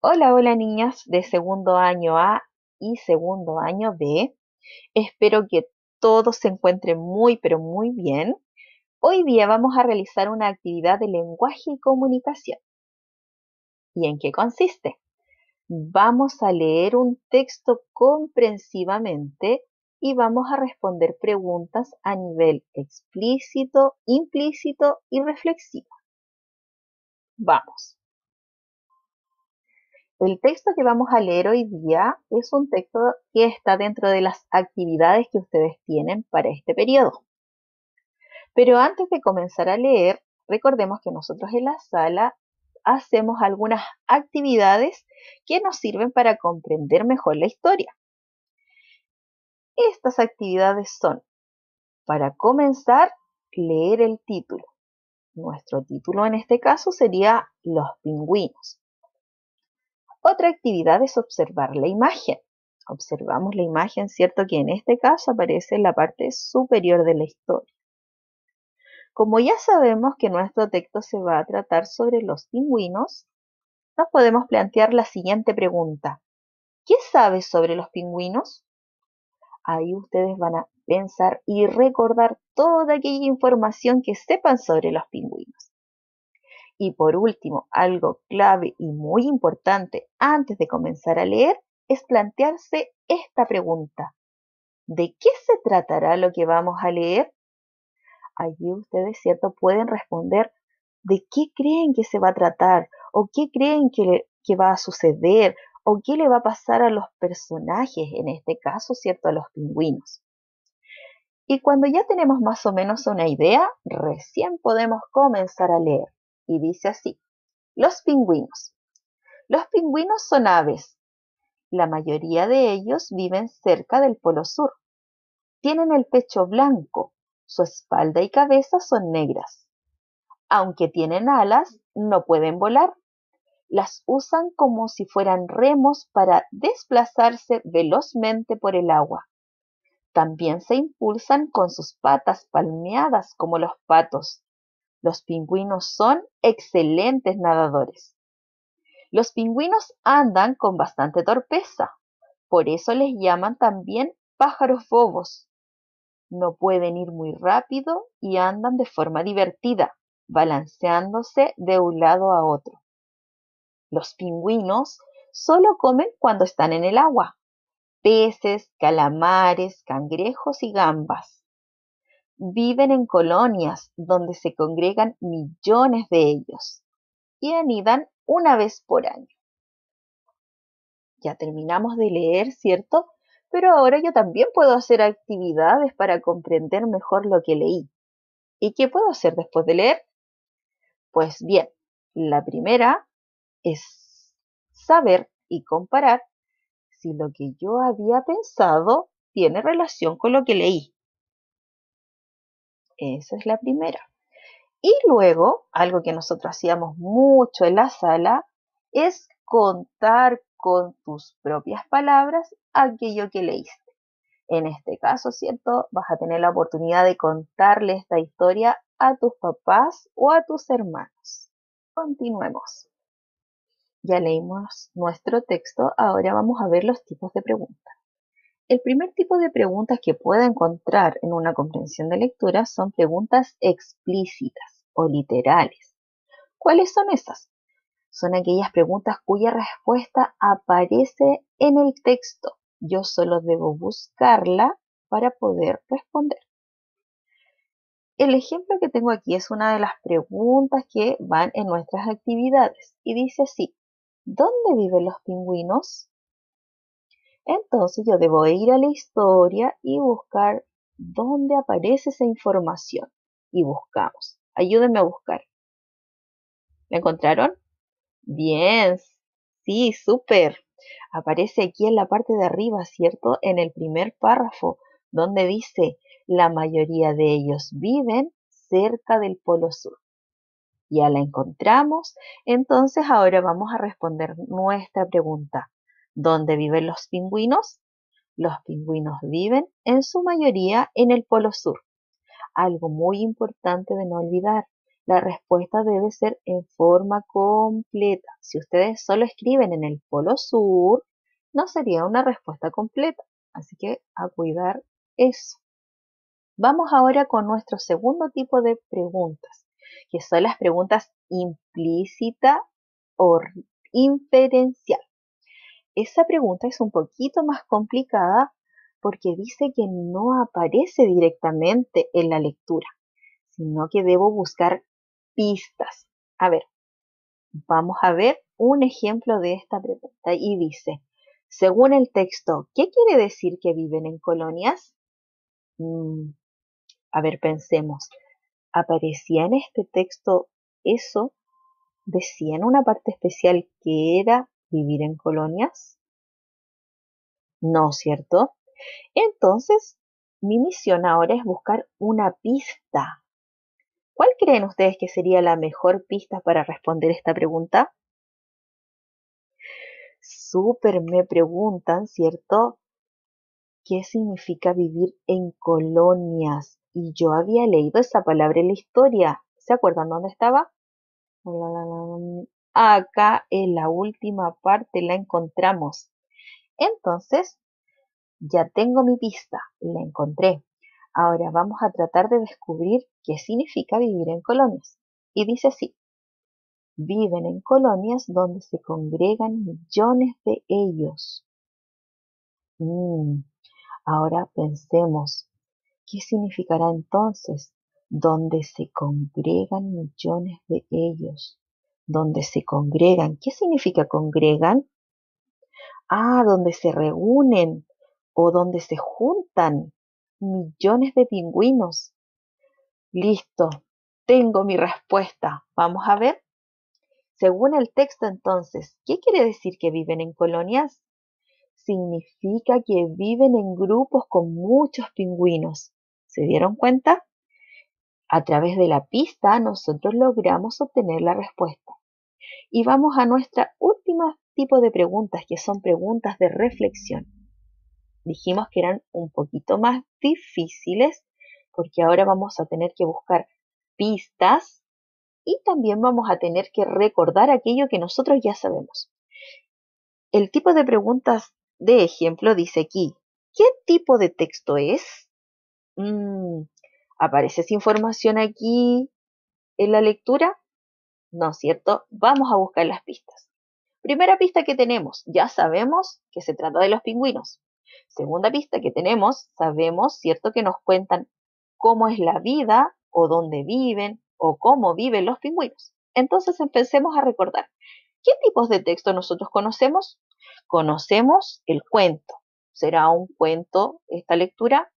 Hola, hola niñas de segundo año A y segundo año B. Espero que todos se encuentren muy, pero muy bien. Hoy día vamos a realizar una actividad de lenguaje y comunicación. ¿Y en qué consiste? Vamos a leer un texto comprensivamente y vamos a responder preguntas a nivel explícito, implícito y reflexivo. Vamos. El texto que vamos a leer hoy día es un texto que está dentro de las actividades que ustedes tienen para este periodo. Pero antes de comenzar a leer, recordemos que nosotros en la sala hacemos algunas actividades que nos sirven para comprender mejor la historia. Estas actividades son, para comenzar, leer el título. Nuestro título en este caso sería Los pingüinos. Otra actividad es observar la imagen. Observamos la imagen, cierto que en este caso aparece en la parte superior de la historia. Como ya sabemos que nuestro texto se va a tratar sobre los pingüinos, nos podemos plantear la siguiente pregunta. ¿Qué sabes sobre los pingüinos? Ahí ustedes van a pensar y recordar toda aquella información que sepan sobre los pingüinos. Y por último, algo clave y muy importante antes de comenzar a leer es plantearse esta pregunta. ¿De qué se tratará lo que vamos a leer? Allí ustedes, ¿cierto?, pueden responder de qué creen que se va a tratar o qué creen que va a suceder o qué le va a pasar a los personajes, en este caso, ¿cierto?, a los pingüinos. Y cuando ya tenemos más o menos una idea, recién podemos comenzar a leer. Y dice así, los pingüinos. Los pingüinos son aves. La mayoría de ellos viven cerca del Polo Sur. Tienen el pecho blanco, su espalda y cabeza son negras. Aunque tienen alas, no pueden volar. Las usan como si fueran remos para desplazarse velozmente por el agua. También se impulsan con sus patas palmeadas como los patos. Los pingüinos son excelentes nadadores. Los pingüinos andan con bastante torpeza, por eso les llaman también pájaros bobos. No pueden ir muy rápido y andan de forma divertida, balanceándose de un lado a otro. Los pingüinos solo comen cuando están en el agua, peces, calamares, cangrejos y gambas. Viven en colonias donde se congregan millones de ellos y anidan una vez por año. Ya terminamos de leer, ¿cierto? Pero ahora yo también puedo hacer actividades para comprender mejor lo que leí. ¿Y qué puedo hacer después de leer? Pues bien, la primera es saber y comparar si lo que yo había pensado tiene relación con lo que leí. Esa es la primera. Y luego, algo que nosotros hacíamos mucho en la sala, es contar con tus propias palabras aquello que leíste. En este caso, ¿cierto? Vas a tener la oportunidad de contarle esta historia a tus papás o a tus hermanos. Continuemos. Ya leímos nuestro texto, ahora vamos a ver los tipos de preguntas. El primer tipo de preguntas que pueda encontrar en una comprensión de lectura son preguntas explícitas o literales. ¿Cuáles son esas? Son aquellas preguntas cuya respuesta aparece en el texto. Yo solo debo buscarla para poder responder. El ejemplo que tengo aquí es una de las preguntas que van en nuestras actividades y dice así, ¿dónde viven los pingüinos? Entonces yo debo ir a la historia y buscar dónde aparece esa información. Y buscamos. Ayúdenme a buscar. ¿La encontraron? Bien, sí, súper. Aparece aquí en la parte de arriba, ¿cierto? En el primer párrafo, donde dice, la mayoría de ellos viven cerca del Polo Sur. Ya la encontramos, entonces ahora vamos a responder nuestra pregunta. ¿Dónde viven los pingüinos? Los pingüinos viven en su mayoría en el Polo Sur. Algo muy importante de no olvidar La respuesta debe ser en forma completa. Si ustedes solo escriben en el polo sur, no sería una respuesta completa. Así que a cuidar eso. Vamos ahora con nuestro segundo tipo de preguntas, que son las preguntas implícita o inferencial. Esa pregunta es un poquito más complicada porque dice que no aparece directamente en la lectura, sino que debo buscar pistas. A ver, vamos a ver un ejemplo de esta pregunta y dice, según el texto, ¿qué quiere decir que viven en colonias? A ver, pensemos. ¿Aparecía en este texto eso? ¿Decía en una parte especial que era vivir en colonias? No, ¿cierto? Entonces, mi misión ahora es buscar una pista. ¿Cuál creen ustedes que sería la mejor pista para responder esta pregunta? Súper me preguntan, ¿cierto? ¿Qué significa vivir en colonias? Y yo había leído esa palabra en la historia. ¿Se acuerdan dónde estaba? Acá en la última parte la encontramos. Entonces, ya tengo mi pista, la encontré. Ahora vamos a tratar de descubrir qué significa vivir en colonias. Y dice así, viven en colonias donde se congregan millones de ellos. Ahora pensemos, ¿qué significará entonces donde se congregan millones de ellos? Donde se congregan. ¿Qué significa congregan? Donde se reúnen o donde se juntan millones de pingüinos. Listo, tengo mi respuesta. Vamos a ver. Según el texto entonces, ¿qué quiere decir que viven en colonias? Significa que viven en grupos con muchos pingüinos. ¿Se dieron cuenta? A través de la pista nosotros logramos obtener la respuesta. Y vamos a nuestra última tipo de preguntas, que son preguntas de reflexión. Dijimos que eran un poquito más difíciles porque ahora vamos a tener que buscar pistas y también vamos a tener que recordar aquello que nosotros ya sabemos. El tipo de preguntas de ejemplo dice aquí, ¿qué tipo de texto es? ¿Aparece esa información aquí en la lectura? No, ¿cierto? Vamos a buscar las pistas. Primera pista que tenemos, ya sabemos que se trata de los pingüinos. Segunda pista que tenemos, sabemos, ¿cierto? Que nos cuentan cómo es la vida o dónde viven o cómo viven los pingüinos. Entonces empecemos a recordar. ¿Qué tipos de texto nosotros conocemos? Conocemos el cuento. ¿Será un cuento esta lectura?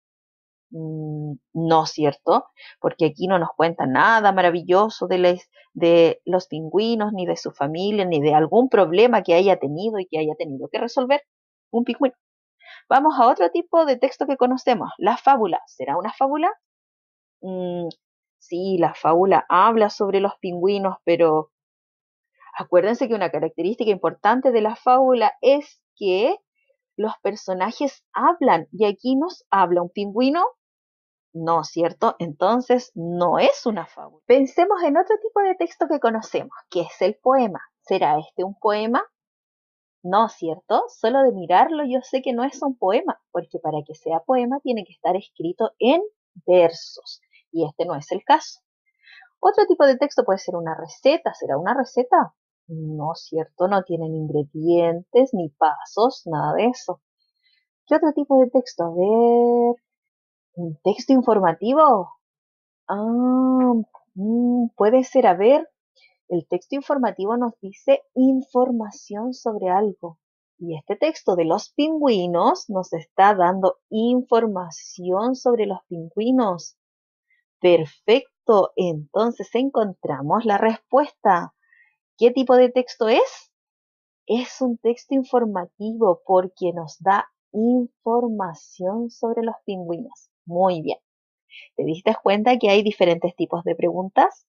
No, ¿cierto? Porque aquí no nos cuenta nada maravilloso de los pingüinos, ni de su familia, ni de algún problema que haya tenido y que haya tenido que resolver un pingüino. Vamos a otro tipo de texto que conocemos, la fábula. ¿Será una fábula? Sí, la fábula habla sobre los pingüinos, pero acuérdense que una característica importante de la fábula es que los personajes hablan y aquí nos habla un pingüino. No, ¿cierto? Entonces no es una fábula. Pensemos en otro tipo de texto que conocemos, que es el poema. ¿Será este un poema? No, ¿cierto? Solo de mirarlo yo sé que no es un poema, porque para que sea poema tiene que estar escrito en versos, y este no es el caso. Otro tipo de texto puede ser una receta. ¿Será una receta? No, ¿cierto? No tienen ingredientes, ni pasos, nada de eso. ¿Qué otro tipo de texto? A ver, ¿un texto informativo? Ah, puede ser, a ver, el texto informativo nos dice información sobre algo. Y este texto de los pingüinos nos está dando información sobre los pingüinos. Perfecto, entonces encontramos la respuesta. ¿Qué tipo de texto es? Es un texto informativo porque nos da información sobre los pingüinos. Muy bien. ¿Te diste cuenta que hay diferentes tipos de preguntas?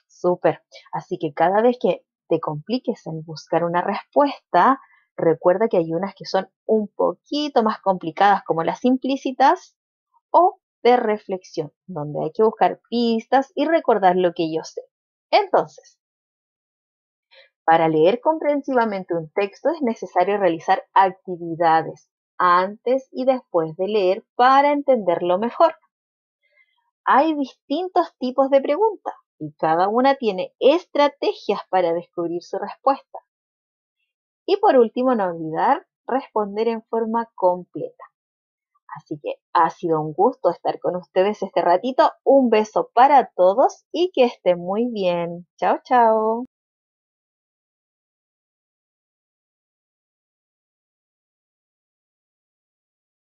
Súper. Así que cada vez que te compliques en buscar una respuesta, recuerda que hay unas que son un poquito más complicadas como las implícitas o de reflexión, donde hay que buscar pistas y recordar lo que yo sé. Entonces, para leer comprensivamente un texto es necesario realizar actividades antes y después de leer para entenderlo mejor. Hay distintos tipos de preguntas y cada una tiene estrategias para descubrir su respuesta. Y por último, no olvidar responder en forma completa. Así que ha sido un gusto estar con ustedes este ratito. Un beso para todos y que estén muy bien. Chao, chao.